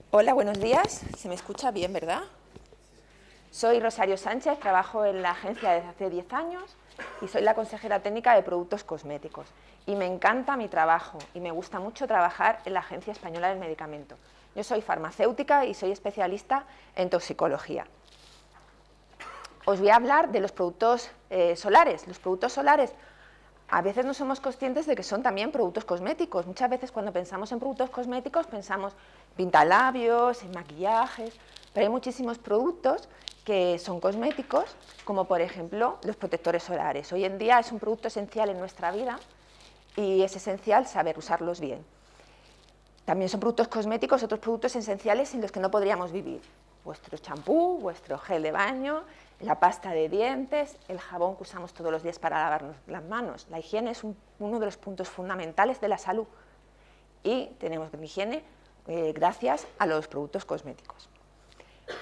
Hola, buenos días. ¿Se me escucha bien, verdad? Soy Rosario Sánchez, trabajo en la agencia desde hace 10 años y soy la consejera técnica de productos cosméticos. Y me encanta mi trabajo y me gusta mucho trabajar en la Agencia Española del Medicamento. Yo soy farmacéutica y soy especialista en toxicología. Os voy a hablar de los productos solares. Los productos solares a veces no somos conscientes de que son también productos cosméticos. Muchas veces cuando pensamos en productos cosméticos pensamos en pintalabios, en maquillajes, pero hay muchísimos productos que son cosméticos, como por ejemplo los protectores solares. Hoy en día es un producto esencial en nuestra vida y es esencial saber usarlos bien. También son productos cosméticos otros productos esenciales sin los que no podríamos vivir. Vuestro champú, vuestro gel de baño, la pasta de dientes, el jabón que usamos todos los días para lavarnos las manos. La higiene es uno de los puntos fundamentales de la salud y tenemos higiene gracias a los productos cosméticos.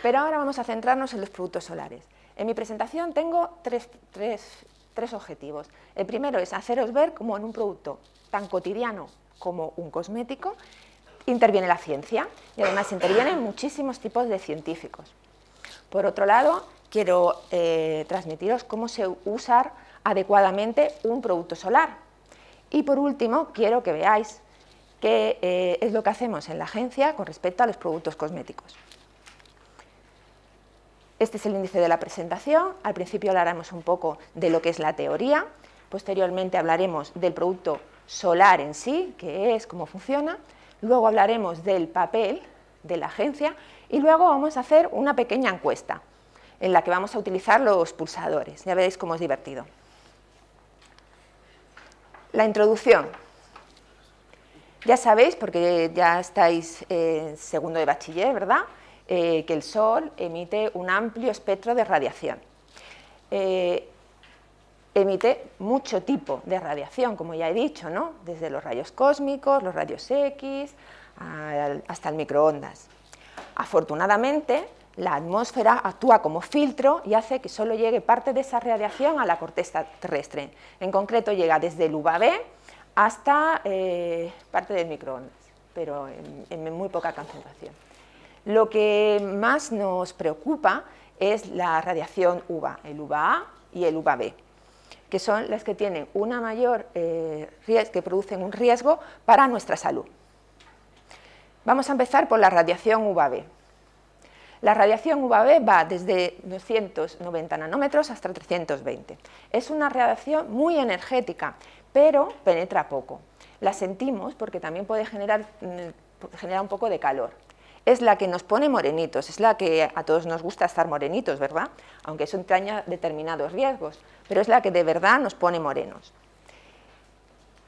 Pero ahora vamos a centrarnos en los productos solares. En mi presentación tengo tres objetivos. El primero es haceros ver cómo en un producto tan cotidiano como un cosmético interviene la ciencia y además intervienen muchísimos tipos de científicos. Por otro lado, quiero transmitiros cómo se usar adecuadamente un producto solar. Y por último, quiero que veáis qué es lo que hacemos en la agencia con respecto a los productos cosméticos. Este es el índice de la presentación. Al principio hablaremos un poco de lo que es la teoría, posteriormente hablaremos del producto solar en sí, qué es, cómo funciona, luego hablaremos del papel de la agencia y luego vamos a hacer una pequeña encuesta en la que vamos a utilizar los pulsadores. Ya veréis cómo es divertido. La introducción. Ya sabéis, porque ya estáis en segundo de bachiller, ¿verdad?, que el Sol emite un amplio espectro de radiación. Emite mucho tipo de radiación, como ya he dicho, ¿no?, desde los rayos cósmicos, los rayos X, hasta el microondas. Afortunadamente, la atmósfera actúa como filtro y hace que solo llegue parte de esa radiación a la corteza terrestre. En concreto, llega desde el UVB hasta parte del microondas, pero en muy poca concentración. Lo que más nos preocupa es la radiación UVA, el UVA y el UVB, que son las que tienen una mayor que producen un riesgo para nuestra salud. Vamos a empezar por la radiación UVB. La radiación UVB va desde 290 nanómetros hasta 320. Es una radiación muy energética, pero penetra poco. La sentimos porque también puede generar un poco de calor. Es la que nos pone morenitos, es la que a todos nos gusta estar morenitos, ¿verdad?, aunque eso entraña determinados riesgos, pero es la que de verdad nos pone morenos.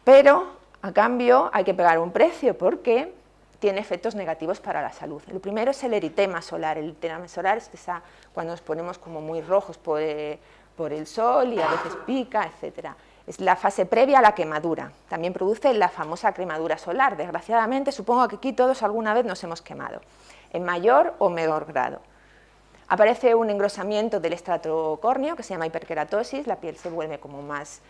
Pero, a cambio, hay que pagar un precio porque tiene efectos negativos para la salud. Lo primero es el eritema solar. El eritema solar es cuando nos ponemos como muy rojos por el sol y a veces pica, etc. Es la fase previa a la quemadura. También produce la famosa quemadura solar. Desgraciadamente, supongo que aquí todos alguna vez nos hemos quemado, en mayor o menor grado. Aparece un engrosamiento del estrato córneo que se llama hiperkeratosis, la piel se vuelve como más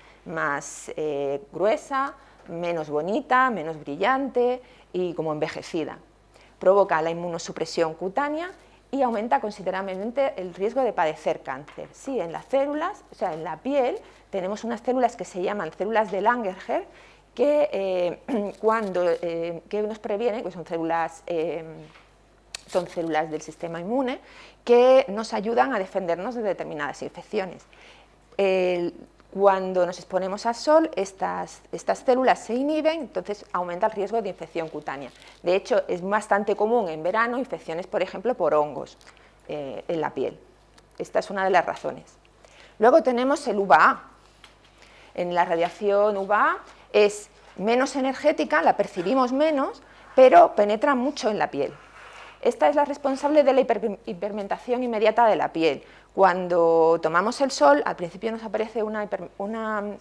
gruesa, menos bonita, menos brillante y como envejecida. Provoca la inmunosupresión cutánea y aumenta considerablemente el riesgo de padecer cáncer. Sí, en las células, o sea, en la piel, tenemos unas células que se llaman células de Langerhans que nos previenen, que son células del sistema inmune, que nos ayudan a defendernos de determinadas infecciones. Cuando nos exponemos al sol, estas células se inhiben, entonces aumenta el riesgo de infección cutánea. De hecho, es bastante común en verano infecciones, por ejemplo, por hongos en la piel. Esta es una de las razones. Luego tenemos el UVA. En la radiación UVA es menos energética, la percibimos menos, pero penetra mucho en la piel. Esta es la responsable de la hiperpigmentación inmediata de la piel. Cuando tomamos el sol, al principio nos aparece una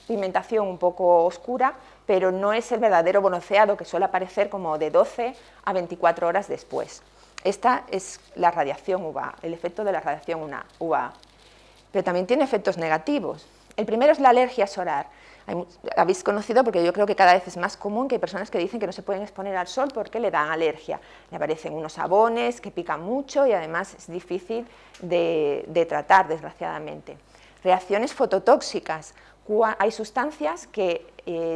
pigmentación un poco oscura, pero no es el verdadero bronceado que suele aparecer como de 12 a 24 horas después. Esta es la radiación UVA, el efecto de la radiación UVA. Pero también tiene efectos negativos. El primero es la alergia solar. Habéis conocido, porque yo creo que cada vez es más común, que hay personas que dicen que no se pueden exponer al sol porque le dan alergia. Le aparecen unos sabones que pican mucho y además es difícil de tratar, desgraciadamente. Reacciones fototóxicas. Hay sustancias que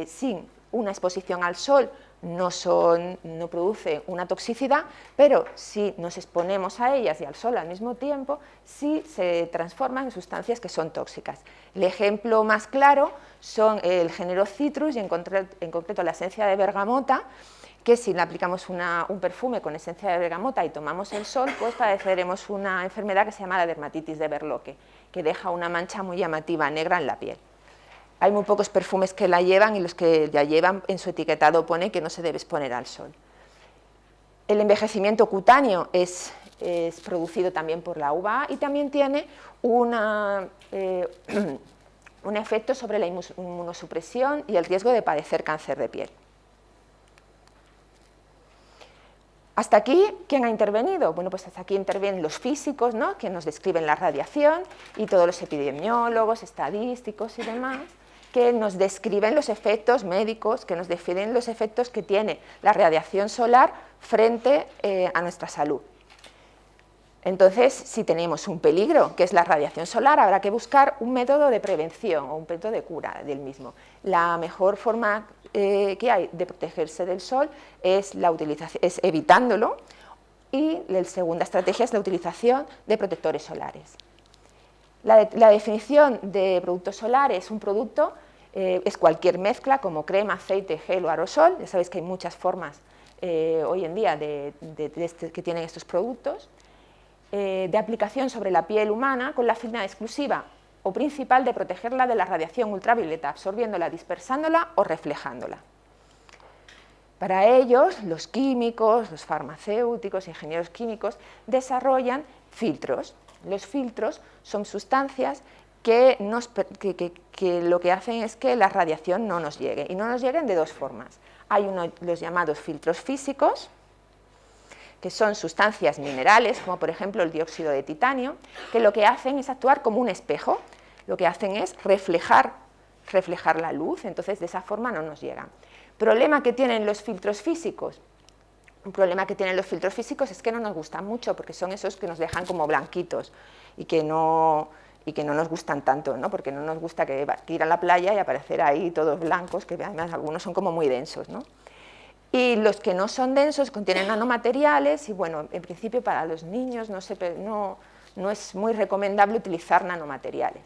sin una exposición al sol no producen una toxicidad, pero si nos exponemos a ellas y al sol al mismo tiempo, sí se transforman en sustancias que son tóxicas. El ejemplo más claro son el género citrus y en concreto la esencia de bergamota, que si le aplicamos un perfume con esencia de bergamota y tomamos el sol, pues padeceremos una enfermedad que se llama la dermatitis de Berloque, que deja una mancha muy llamativa negra en la piel. Hay muy pocos perfumes que la llevan y los que la llevan en su etiquetado pone que no se debe exponer al sol. El envejecimiento cutáneo es producido también por la UVA y también tiene un efecto sobre la inmunosupresión y el riesgo de padecer cáncer de piel. Hasta aquí, ¿quién ha intervenido? Bueno, pues hasta aquí intervienen los físicos, ¿no?, que nos describen la radiación, y todos los epidemiólogos, estadísticos y demás, que nos describen los efectos médicos, que nos definen los efectos que tiene la radiación solar frente a nuestra salud. Entonces, si tenemos un peligro, que es la radiación solar, habrá que buscar un método de prevención o un método de cura del mismo. La mejor forma que hay de protegerse del sol es evitándolo, y la segunda estrategia es la utilización de protectores solares. La definición de producto solar es un producto, es cualquier mezcla como crema, aceite, gel o aerosol. Ya sabéis que hay muchas formas hoy en día que tienen estos productos, de aplicación sobre la piel humana con la finalidad exclusiva o principal de protegerla de la radiación ultravioleta, absorbiéndola, dispersándola o reflejándola. Para ellos, los químicos, los farmacéuticos, ingenieros químicos, desarrollan filtros. Los filtros son sustancias que lo que hacen es que la radiación no nos llegue, y no nos lleguen de dos formas. Hay los llamados filtros físicos, que son sustancias minerales, como por ejemplo el dióxido de titanio, que lo que hacen es actuar como un espejo. Lo que hacen es reflejar la luz, entonces de esa forma no nos llegan. ¿Problema que tienen los filtros físicos? Un problema que tienen los filtros físicos es que no nos gustan mucho, porque son esos que nos dejan como blanquitos y que no nos gustan tanto, ¿no? Porque no nos gusta que ir a la playa y aparecer ahí todos blancos, que además algunos son como muy densos, ¿no? Y los que no son densos contienen nanomateriales y, bueno, en principio para los niños no es muy recomendable utilizar nanomateriales.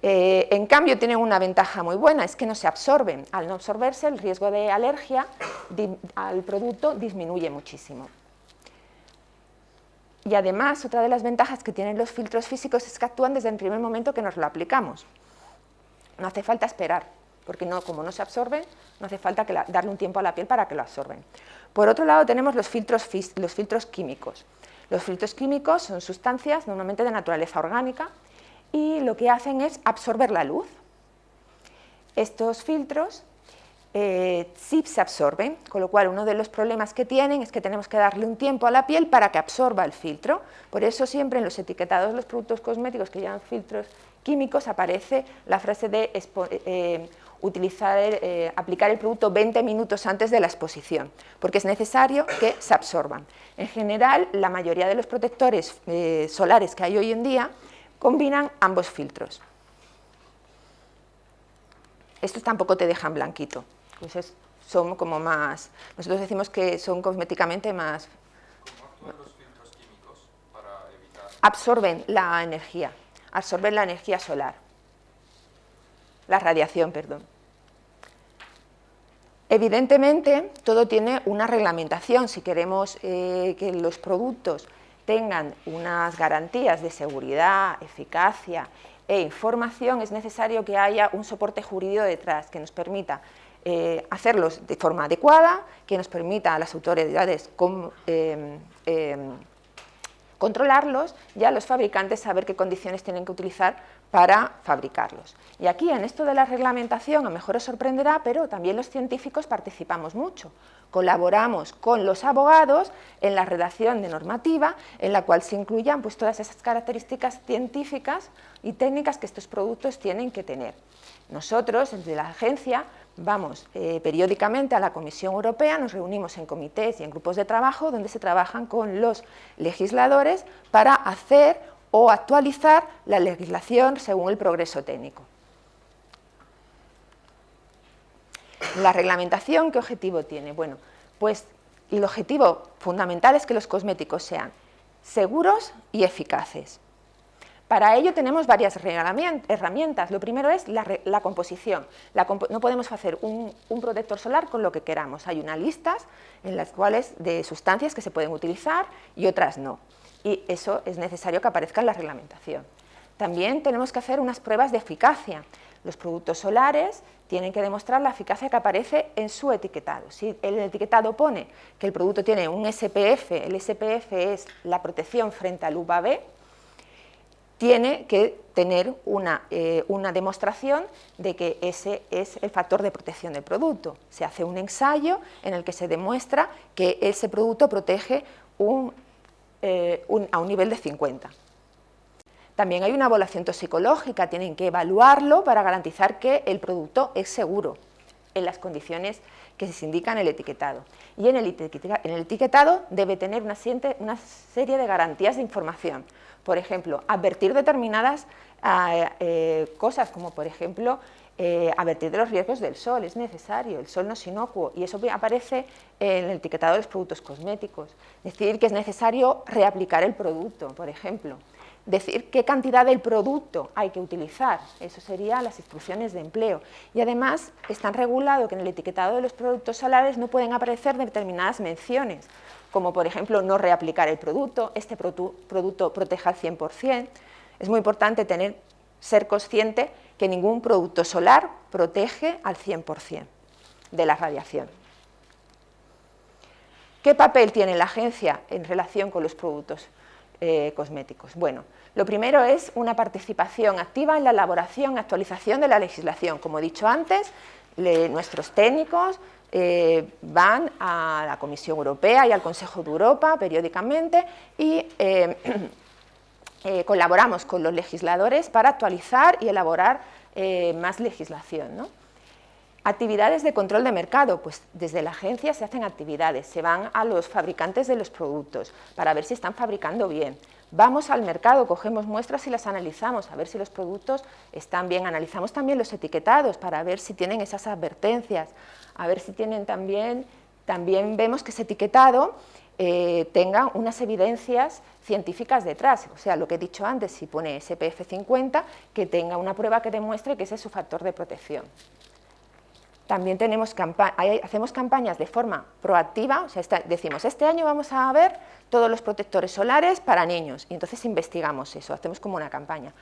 En cambio, tienen una ventaja muy buena, es que no se absorben. Al no absorberse, el riesgo de alergia al producto disminuye muchísimo. Y además, otra de las ventajas que tienen los filtros físicos es que actúan desde el primer momento que nos lo aplicamos. No hace falta esperar, porque como no se absorben, no hace falta darle un tiempo a la piel para que lo absorben. Por otro lado, tenemos los filtros químicos. Los filtros químicos son sustancias normalmente de naturaleza orgánica y lo que hacen es absorber la luz. Estos filtros sí se absorben, con lo cual uno de los problemas que tienen es que tenemos que darle un tiempo a la piel para que absorba el filtro. Por eso siempre en los etiquetados de los productos cosméticos que llevan filtros químicos aparece la frase de aplicar el producto 20 minutos antes de la exposición, porque es necesario que se absorban. En general, la mayoría de los protectores solares que hay hoy en día combinan ambos filtros. Estos tampoco te dejan blanquito, pues son como más, nosotros decimos que son cosméticamente más... ¿Cómo actúan los filtros químicos para evitar...? Absorben la energía solar, la radiación, perdón. Evidentemente, todo tiene una reglamentación. Si queremos que los productos tengan unas garantías de seguridad, eficacia e información, es necesario que haya un soporte jurídico detrás que nos permita hacerlos de forma controlarlos y a los fabricantes saber qué condiciones tienen que utilizar para fabricarlos. Y aquí, en esto de la reglamentación, a lo mejor os sorprenderá, pero también los científicos participamos mucho. Colaboramos con los abogados en la redacción de normativa, en la cual se incluyan pues, todas esas características científicas y técnicas que estos productos tienen que tener. Nosotros, desde la agencia, vamos periódicamente a la Comisión Europea, nos reunimos en comités y en grupos de trabajo donde se trabajan con los legisladores para hacer o actualizar la legislación según el progreso técnico. La reglamentación, ¿qué objetivo tiene? Bueno, pues el objetivo fundamental es que los cosméticos sean seguros y eficaces. Para ello tenemos varias herramientas. Lo primero es la composición. No podemos hacer un protector solar con lo que queramos. Hay unas listas en las cuales de sustancias que se pueden utilizar y otras no. Y eso es necesario que aparezca en la reglamentación. También tenemos que hacer unas pruebas de eficacia. Los productos solares tienen que demostrar la eficacia que aparece en su etiquetado. Si el etiquetado pone que el producto tiene un SPF, el SPF es la protección frente al UVB, tiene que tener una demostración de que ese es el factor de protección del producto. Se hace un ensayo en el que se demuestra que ese producto protege a un nivel de 50. También hay una evaluación toxicológica, tienen que evaluarlo para garantizar que el producto es seguro en las condiciones que se indican en el etiquetado. Y en el etiquetado debe tener una serie de garantías de información. Por ejemplo, advertir determinadas cosas, como por ejemplo, advertir de los riesgos del sol, es necesario, el sol no es inocuo, y eso aparece en el etiquetado de los productos cosméticos. Decir que es necesario reaplicar el producto, por ejemplo. Decir qué cantidad del producto hay que utilizar, eso serían las instrucciones de empleo. Y además están regulado que en el etiquetado de los productos solares no pueden aparecer determinadas menciones, como por ejemplo no reaplicar el producto, este producto proteja al 100%. Es muy importante ser consciente que ningún producto solar protege al 100% de la radiación. ¿Qué papel tiene la agencia en relación con los productos cosméticos? Bueno, lo primero es una participación activa en la elaboración y actualización de la legislación. Como he dicho antes, nuestros técnicos van a la Comisión Europea y al Consejo de Europa periódicamente y colaboramos con los legisladores para actualizar y elaborar más legislación, ¿no? Actividades de control de mercado, pues desde la agencia se hacen actividades, se van a los fabricantes de los productos para ver si están fabricando bien. Vamos al mercado, cogemos muestras y las analizamos, a ver si los productos están bien. Analizamos también los etiquetados para ver si tienen esas advertencias, a ver si tienen también vemos que ese etiquetado tenga unas evidencias científicas detrás, o sea, lo que he dicho antes, si pone SPF 50, que tenga una prueba que demuestre que ese es su factor de protección. También hacemos campañas de forma proactiva, o sea, decimos, este año vamos a ver todos los protectores solares para niños, y entonces investigamos eso, hacemos como una campaña.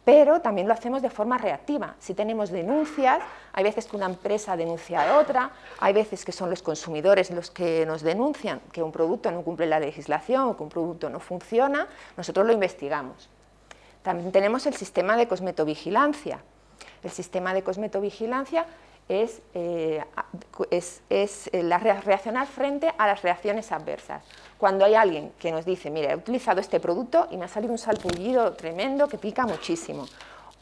Pero también lo hacemos de forma reactiva. Si tenemos denuncias, hay veces que una empresa denuncia a otra, hay veces que son los consumidores los que nos denuncian que un producto no cumple la legislación o que un producto no funciona, nosotros lo investigamos. También tenemos el sistema de cosmetovigilancia. El sistema de cosmetovigilancia es reaccionar frente a las reacciones adversas. Cuando hay alguien que nos dice, mira, he utilizado este producto y me ha salido un salpullido tremendo que pica muchísimo,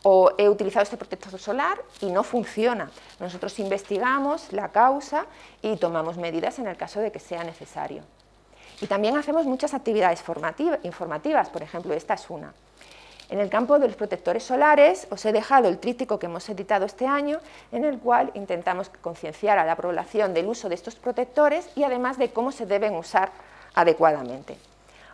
o he utilizado este protector solar y no funciona, nosotros investigamos la causa y tomamos medidas en el caso de que sea necesario. Y también hacemos muchas actividades informativas, por ejemplo, esta es una. En el campo de los protectores solares os he dejado el tríptico que hemos editado este año, en el cual intentamos concienciar a la población del uso de estos protectores y además de cómo se deben usar adecuadamente.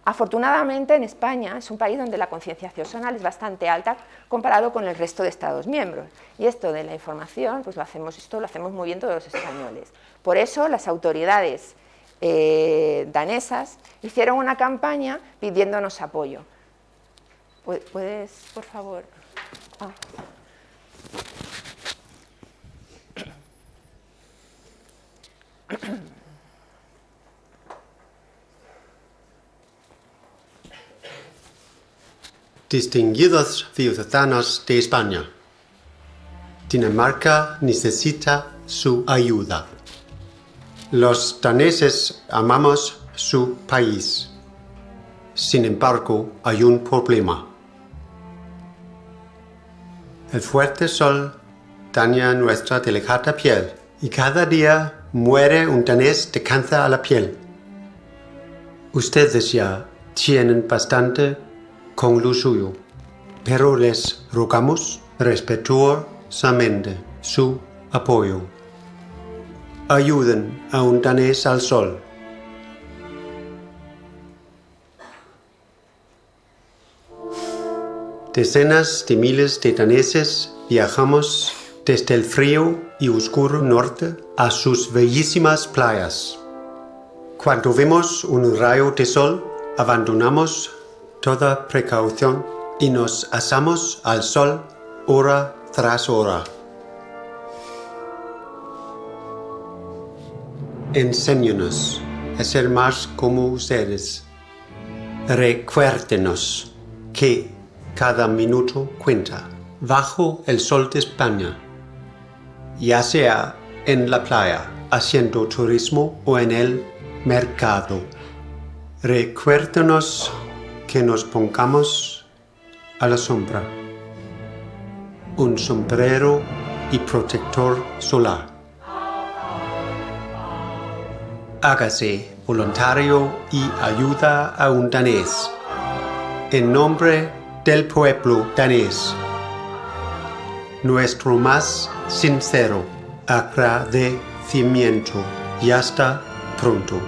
Afortunadamente en España es un país donde la concienciación solar es bastante alta comparado con el resto de Estados miembros, y esto de la información pues lo hacemos muy bien todos los españoles. Por eso las autoridades danesas hicieron una campaña pidiéndonos apoyo. ¿Puedes, por favor? Distinguidos ciudadanos de España, Dinamarca necesita su ayuda. Los daneses amamos su país. Sin embargo, hay un problema. El fuerte sol daña nuestra delicada piel y cada día muere un danés de cáncer a la piel. Ustedes ya tienen bastante con lo suyo, pero les rogamos respetuosamente su apoyo. Ayuden a un danés al sol. Decenas de miles de daneses viajamos desde el frío y oscuro norte a sus bellísimas playas. Cuando vemos un rayo de sol, abandonamos toda precaución y nos asamos al sol hora tras hora. Enséñanos a ser más como ustedes. Recuérdenos que cada minuto cuenta bajo el sol de España, ya sea en la playa, haciendo turismo o en el mercado. Recuérdenos que nos pongamos a la sombra, un sombrero y protector solar. Hágase voluntario y ayuda a un danés. En nombre del pueblo danés, nuestro más sincero agradecimiento y hasta pronto.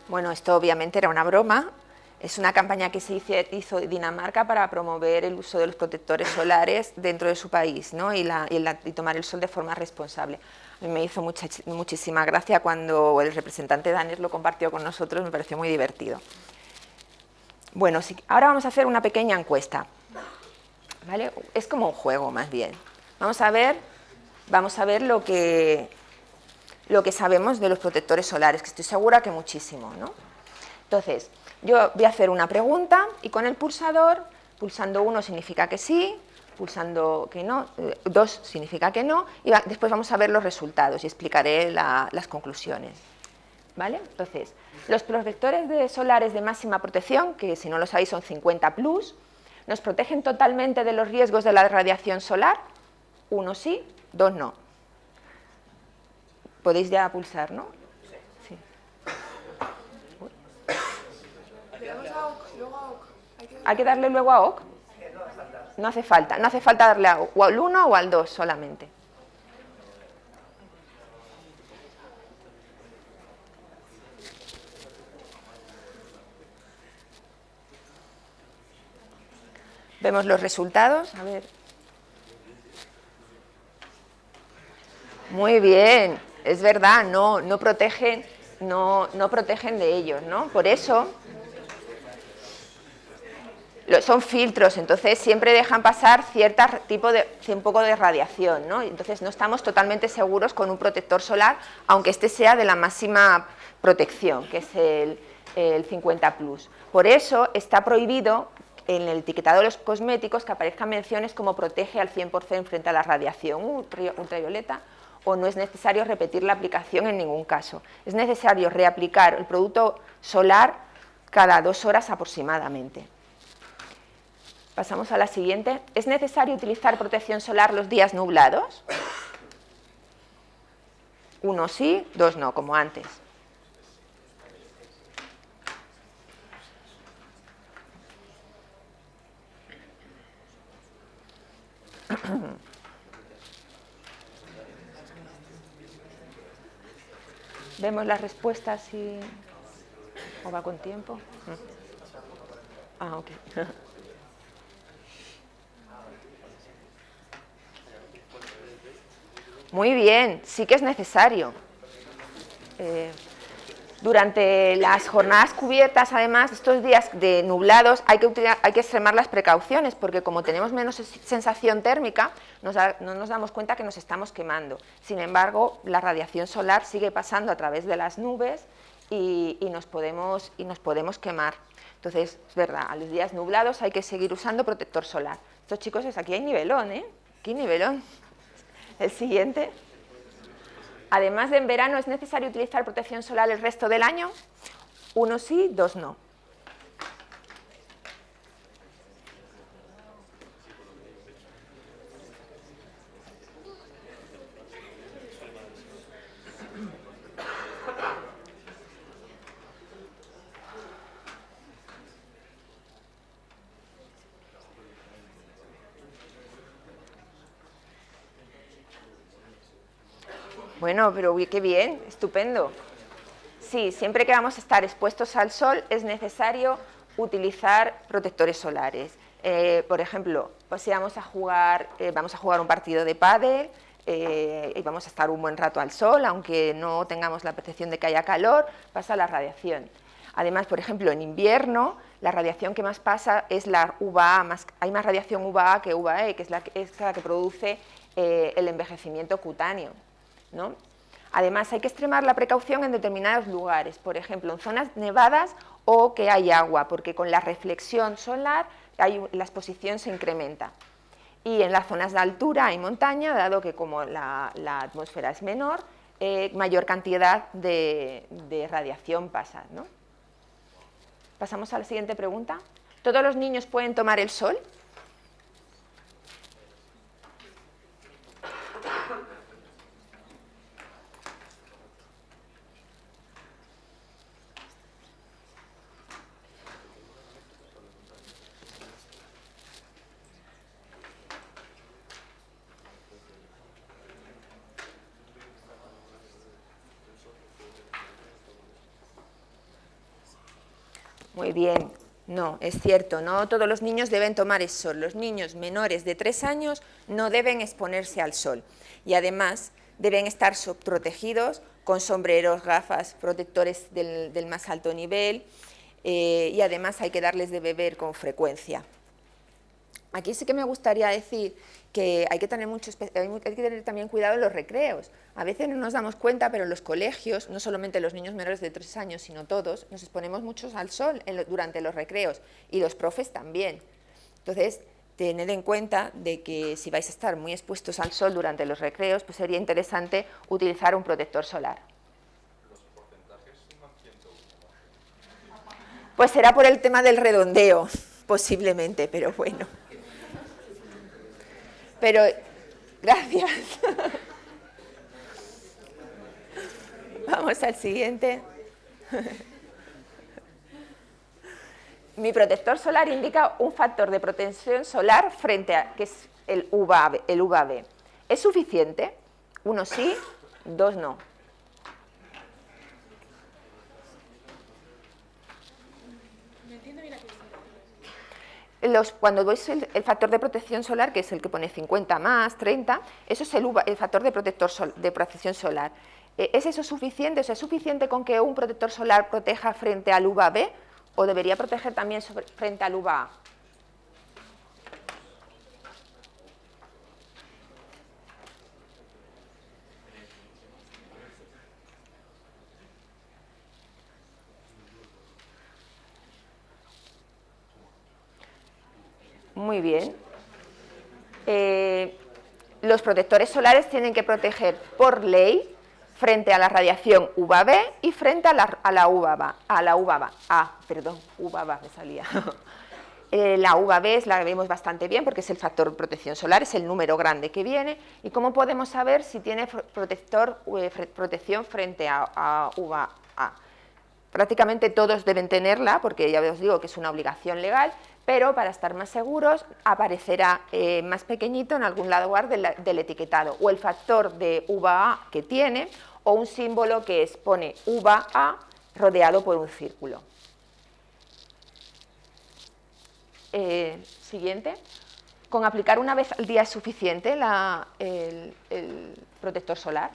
Bueno, esto obviamente era una broma. Es una campaña que se hizo en Dinamarca para promover el uso de los protectores solares dentro de su país, ¿no? y tomar el sol de forma responsable. A mí me hizo muchísima gracia cuando el representante danés lo compartió con nosotros, me pareció muy divertido. Bueno, ahora vamos a hacer una pequeña encuesta, ¿vale? Es como un juego más bien. Vamos a ver lo que sabemos de los protectores solares, que estoy segura que muchísimo, ¿no? Entonces, yo voy a hacer una pregunta y con el pulsador, pulsando 1 significa que sí, pulsando que no, 2 significa que no, y después vamos a ver los resultados y explicaré las conclusiones. ¿Vale? Entonces, los protectores solares de máxima protección, que si no lo sabéis son 50+, nos protegen totalmente de los riesgos de la radiación solar. 1 sí, 2 no. Podéis ya pulsar, ¿no? Sí. ¿Hay que darle luego a OK? No hace falta darle a OK, o al 1 o al 2 solamente. Vemos los resultados, a ver. Muy bien, es verdad, no protegen de ellos, ¿no? Por eso son filtros, entonces siempre dejan pasar un poco de radiación, ¿no? Entonces no estamos totalmente seguros con un protector solar, aunque este sea de la máxima protección, que es el 50+. Por eso está prohibido en el etiquetado de los cosméticos que aparezcan menciones como protege al 100% frente a la radiación ultravioleta, o no es necesario repetir la aplicación en ningún caso. Es necesario reaplicar el producto solar cada 2 horas aproximadamente. Pasamos a la siguiente. ¿Es necesario utilizar protección solar los días nublados? 1 sí, 2 no, como antes. ¿Vemos las respuestas o va con tiempo? Ah, ok. Muy bien, sí que es necesario. Durante las jornadas cubiertas, además, estos días de nublados, hay que extremar las precauciones, porque como tenemos menos sensación térmica, no nos damos cuenta que nos estamos quemando. Sin embargo, la radiación solar sigue pasando a través de las nubes y nos podemos quemar. Entonces, es verdad, a los días nublados hay que seguir usando protector solar. Estos chicos, aquí hay nivelón, ¿eh? Aquí nivelón. El siguiente. Además de en verano, ¿es necesario utilizar protección solar el resto del año? 1 sí, 2 no. Bueno, pero qué bien, estupendo. Sí, siempre que vamos a estar expuestos al sol es necesario utilizar protectores solares. Por ejemplo, pues si vamos a jugar un partido de pádel y vamos a estar un buen rato al sol, aunque no tengamos la percepción de que haya calor, pasa la radiación. Además, por ejemplo, en invierno, la radiación que más pasa es la UVA, hay más radiación UVA que UVA-E, que es la que produce el envejecimiento cutáneo, ¿no? Además, hay que extremar la precaución en determinados lugares, por ejemplo, en zonas nevadas o que hay agua, porque con la reflexión solar la exposición se incrementa. Y en las zonas de altura y montaña, dado que como la atmósfera es menor, mayor cantidad de radiación pasa, ¿no? Pasamos a la siguiente pregunta. ¿Todos los niños pueden tomar el sol? Muy bien, no, es cierto, no todos los niños deben tomar el sol. Los niños menores de 3 años no deben exponerse al sol y además deben estar protegidos con sombreros, gafas, protectores del más alto nivel y además hay que darles de beber con frecuencia. Aquí sí que me gustaría decir que hay que tener también cuidado en los recreos. A veces no nos damos cuenta, pero en los colegios, no solamente los niños menores de 3 años, sino todos, nos exponemos muchos al sol durante los recreos y los profes también. Entonces, tened en cuenta de que si vais a estar muy expuestos al sol durante los recreos, pues sería interesante utilizar un protector solar. ¿Los porcentajes suman 101? Pues será por el tema del redondeo, posiblemente, pero bueno. Pero, gracias. Vamos al siguiente. Mi protector solar indica un factor de protección solar frente a, que es el UVB. ¿Es suficiente? 1 sí, 2 no. Cuando veis el factor de protección solar, que es el que pone 50 más, 30, eso es el factor de protección solar. ¿Es eso suficiente? O sea, ¿es suficiente con que un protector solar proteja frente al UVB o debería proteger también frente al UVA? Muy bien. Los protectores solares tienen que proteger por ley frente a la radiación UVB y frente a la UVA. UVA me salía. La UVB es la que vemos bastante bien porque es el factor de protección solar, es el número grande que viene. ¿Y cómo podemos saber si tiene protección frente a UVA? Prácticamente todos deben tenerla porque ya os digo que es una obligación legal, pero para estar más seguros aparecerá más pequeñito en algún lugar del etiquetado, o el factor de UVA que tiene, o un símbolo que pone UVA rodeado por un círculo. Siguiente. ¿Con aplicar una vez al día es suficiente el protector solar?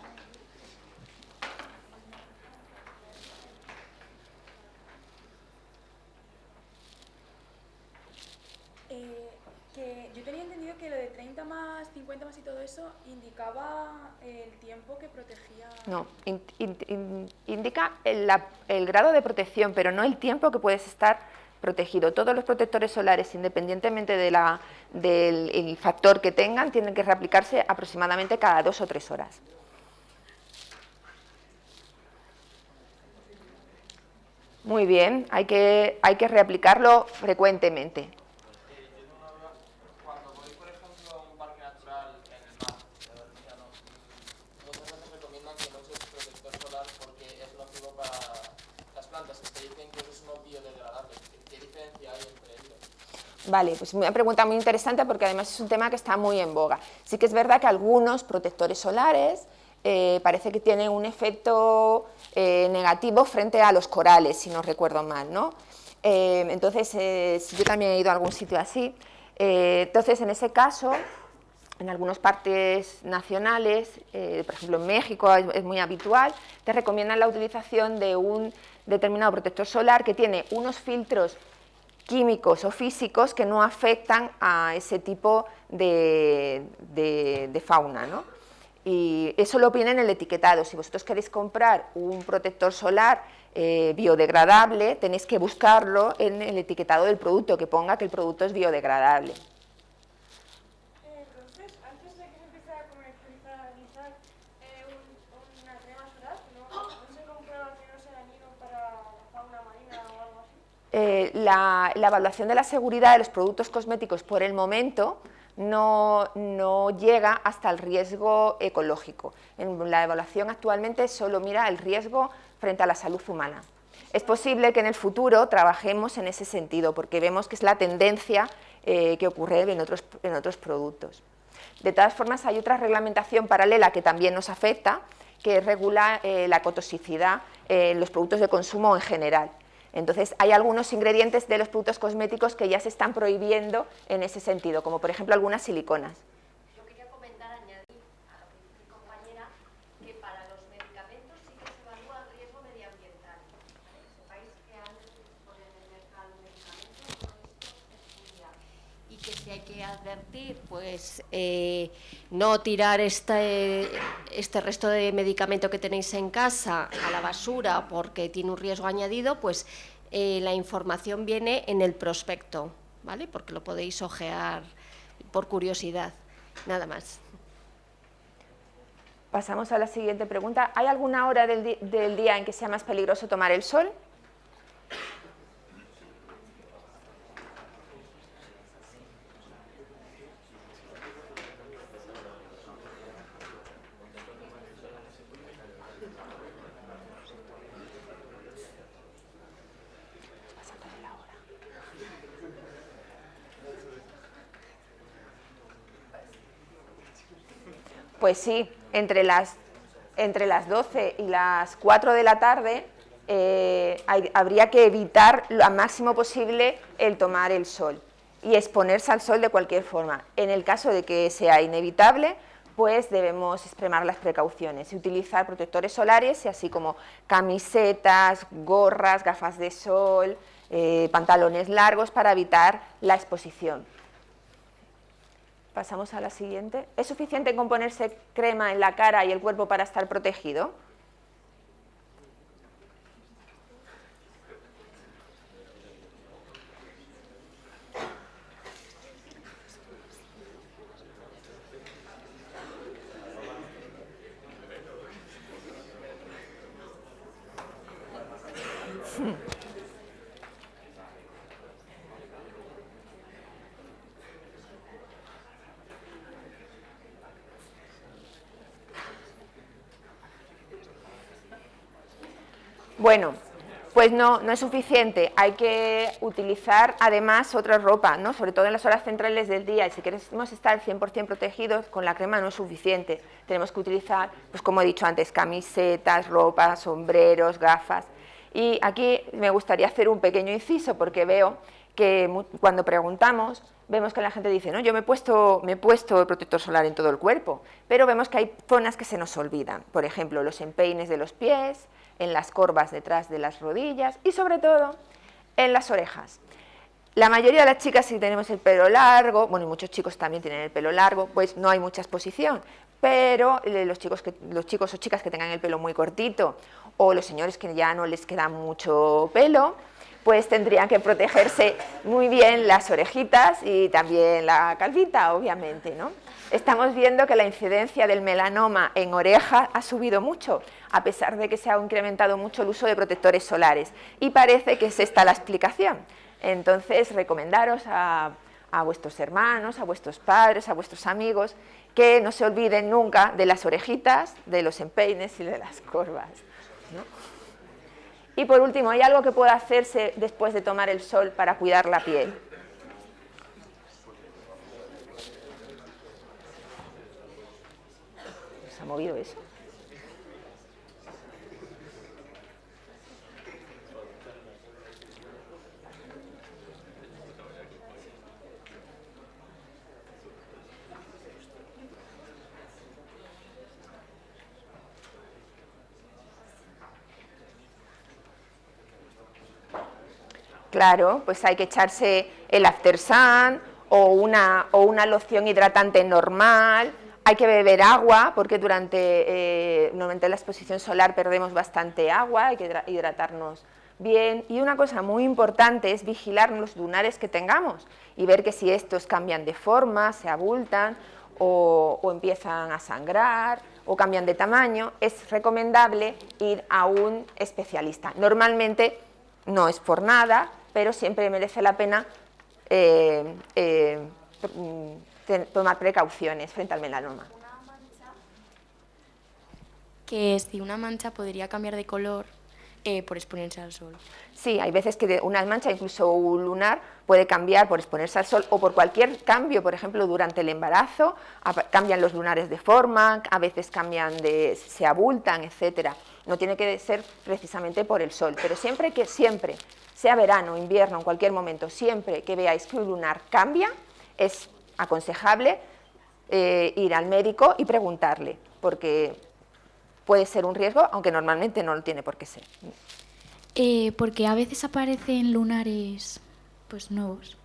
50 más y todo eso, ¿indicaba el tiempo que protegía? No, indica el grado de protección, pero no el tiempo que puedes estar protegido. Todos los protectores solares, independientemente del factor que tengan, tienen que reaplicarse aproximadamente cada 2 o 3 horas. Muy bien, hay que reaplicarlo frecuentemente. Cuando voy, por ejemplo, a un parque natural en el mar, muchas veces recomiendan que no uses protector solar porque es nocivo para las plantas, que te dicen que eso es no biodegradable. ¿Qué diferencia hay entre ellos? Vale, pues una pregunta muy interesante porque además es un tema que está muy en boga. Sí que es verdad que algunos protectores solares parece que tienen un efecto negativo frente a los corales, si no recuerdo mal, ¿no? Entonces, yo también he ido a algún sitio así. Entonces, en ese caso, en algunos parques nacionales, por ejemplo en México es muy habitual, te recomiendan la utilización de un determinado protector solar que tiene unos filtros químicos o físicos que no afectan a ese tipo de fauna, ¿no? Y eso lo viene en el etiquetado. Si vosotros queréis comprar un protector solar biodegradable, tenéis que buscarlo en el etiquetado del producto, que ponga que el producto es biodegradable. Entonces, antes de que se empiece a comercializar una crema solar, ¿no se comprueba que no sea dañino para la fauna marina o algo así? La evaluación de la seguridad de los productos cosméticos por el momento no llega hasta el riesgo ecológico. En la evaluación actualmente solo mira el riesgo frente a la salud humana. Es posible que en el futuro trabajemos en ese sentido, porque vemos que es la tendencia que ocurre en otros productos. De todas formas, hay otra reglamentación paralela que también nos afecta, que regula la cotoxicidad en los productos de consumo en general. Entonces, hay algunos ingredientes de los productos cosméticos que ya se están prohibiendo en ese sentido, como por ejemplo algunas siliconas. Yo quería comentar, añadir a lo que dice mi compañera, que para los medicamentos sí que se evalúa el riesgo medioambiental. ¿Vale? Sepáis que antes de poner en el mercado un medicamento, todo esto se estudia. Y que si hay que advertir, pues no tirar este resto de medicamento que tenéis en casa a la basura porque tiene un riesgo añadido, pues la información viene en el prospecto, ¿vale? Porque lo podéis ojear por curiosidad, nada más. Pasamos a la siguiente pregunta. ¿Hay alguna hora del día en que sea más peligroso tomar el sol? Pues sí, entre las 12 y las 4 de la tarde habría que evitar lo máximo posible el tomar el sol y exponerse al sol de cualquier forma. En el caso de que sea inevitable, pues debemos extremar las precauciones y utilizar protectores solares, así como camisetas, gorras, gafas de sol, pantalones largos para evitar la exposición. Pasamos a la siguiente. ¿Es suficiente con ponerse crema en la cara y el cuerpo para estar protegido? Bueno, pues no es suficiente, hay que utilizar además otra ropa, ¿no? Sobre todo en las horas centrales del día, y si queremos estar 100% protegidos, con la crema no es suficiente, tenemos que utilizar, pues como he dicho antes, camisetas, ropa, sombreros, gafas. Y aquí me gustaría hacer un pequeño inciso porque veo que cuando preguntamos, vemos que la gente dice, no, yo me he puesto el protector solar en todo el cuerpo, pero vemos que hay zonas que se nos olvidan, por ejemplo, los empeines de los pies, en las corvas detrás de las rodillas y sobre todo en las orejas. La mayoría de las chicas, si tenemos el pelo largo, bueno, y muchos chicos también tienen el pelo largo, pues no hay mucha exposición, pero los chicos o chicas que tengan el pelo muy cortito, o los señores que ya no les queda mucho pelo, pues tendrían que protegerse muy bien las orejitas y también la calvita, obviamente, ¿no? Estamos viendo que la incidencia del melanoma en oreja ha subido mucho, a pesar de que se ha incrementado mucho el uso de protectores solares, y parece que es esta la explicación. Entonces, recomendaros a vuestros hermanos, a vuestros padres, a vuestros amigos, que no se olviden nunca de las orejitas, de los empeines y de las corvas, ¿no? Y por último, ¿hay algo que pueda hacerse después de tomar el sol para cuidar la piel? ¿Se ha movido eso? Claro, pues hay que echarse el After Sun o una loción hidratante normal. Hay que beber agua porque normalmente en la exposición solar perdemos bastante agua, hay que hidratarnos bien. Y una cosa muy importante es vigilar los lunares que tengamos y ver que si estos cambian de forma, se abultan o empiezan a sangrar o cambian de tamaño. Es recomendable ir a un especialista. Normalmente no es por nada, pero siempre merece la pena tomar precauciones frente al melanoma. Que si una mancha podría cambiar de color por exponerse al sol. Sí, hay veces que una mancha, incluso un lunar, puede cambiar por exponerse al sol o por cualquier cambio, por ejemplo, durante el embarazo, cambian los lunares de forma, a veces se abultan, etcétera. No tiene que ser precisamente por el sol, pero siempre, sea verano, invierno, en cualquier momento, siempre que veáis que un lunar cambia, es aconsejable ir al médico y preguntarle, porque puede ser un riesgo, aunque normalmente no lo tiene por qué ser. Porque a veces aparecen lunares pues nuevos.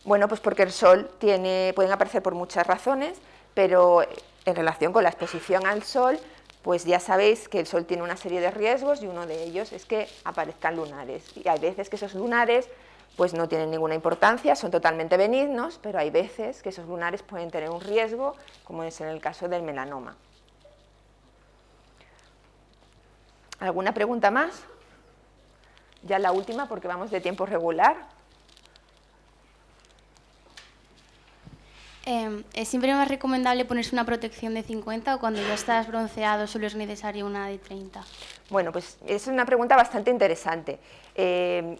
Bueno, pues porque el sol pueden aparecer por muchas razones, pero en relación con la exposición al sol, pues ya sabéis que el sol tiene una serie de riesgos y uno de ellos es que aparezcan lunares. Y hay veces que esos lunares pues no tienen ninguna importancia, son totalmente benignos, pero hay veces que esos lunares pueden tener un riesgo, como es en el caso del melanoma. ¿Alguna pregunta más? Ya la última, porque vamos de tiempo regular. ¿Es siempre más recomendable ponerse una protección de 50 o cuando ya estás bronceado solo es necesario una de 30? Bueno, pues es una pregunta bastante interesante. El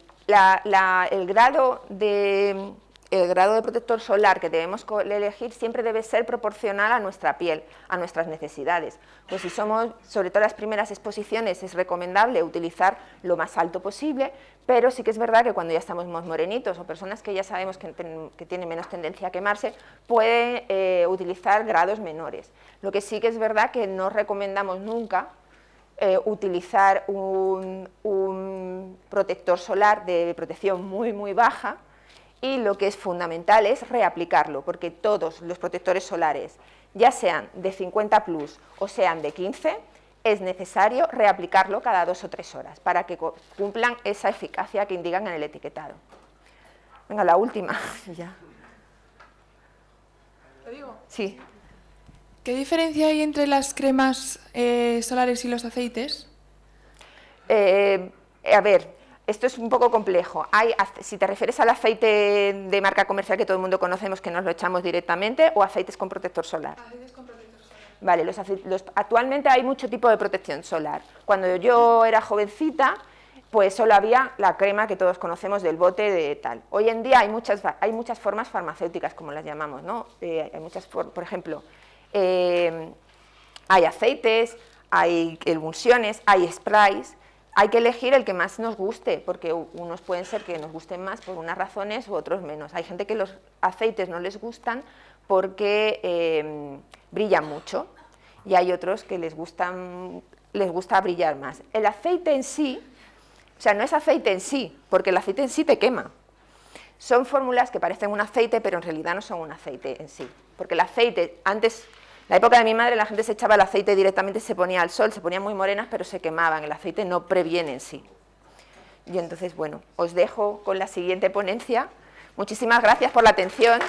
grado de protector solar que debemos elegir siempre debe ser proporcional a nuestra piel, a nuestras necesidades. Pues si somos, sobre todo las primeras exposiciones, es recomendable utilizar lo más alto posible, pero sí que es verdad que cuando ya estamos más morenitos o personas que ya sabemos que tienen menos tendencia a quemarse, pueden utilizar grados menores. Lo que sí que es verdad que no recomendamos nunca utilizar un protector solar de protección muy, muy baja, y lo que es fundamental es reaplicarlo, porque todos los protectores solares, ya sean de 50 plus o sean de 15, es necesario reaplicarlo cada 2 o 3 horas para que cumplan esa eficacia que indican en el etiquetado. Venga, la última. Ya. ¿Lo digo? Sí. ¿Qué diferencia hay entre las cremas solares y los aceites? A ver, esto es un poco complejo. Si te refieres al aceite de marca comercial que todo el mundo conocemos, que nos lo echamos directamente, o aceites con protector solar. Aceites con protector solar. Vale, actualmente hay mucho tipo de protección solar. Cuando yo era jovencita, pues solo había la crema que todos conocemos del bote de tal. Hoy en día hay muchas formas farmacéuticas, como las llamamos, ¿no? Hay muchas, por ejemplo, hay aceites, hay emulsiones, hay sprays. Hay que elegir el que más nos guste, porque unos pueden ser que nos gusten más por unas razones u otros menos. Hay gente que los aceites no les gustan porque brillan mucho, y hay otros que les gusta brillar más. El aceite en sí, o sea, no es aceite en sí, porque el aceite en sí te quema. Son fórmulas que parecen un aceite, pero en realidad no son un aceite en sí. Porque el aceite, antes, en la época de mi madre, la gente se echaba el aceite directamente, se ponía al sol, se ponían muy morenas, pero se quemaban. El aceite no previene en sí. Y entonces, bueno, os dejo con la siguiente ponencia. Muchísimas gracias por la atención.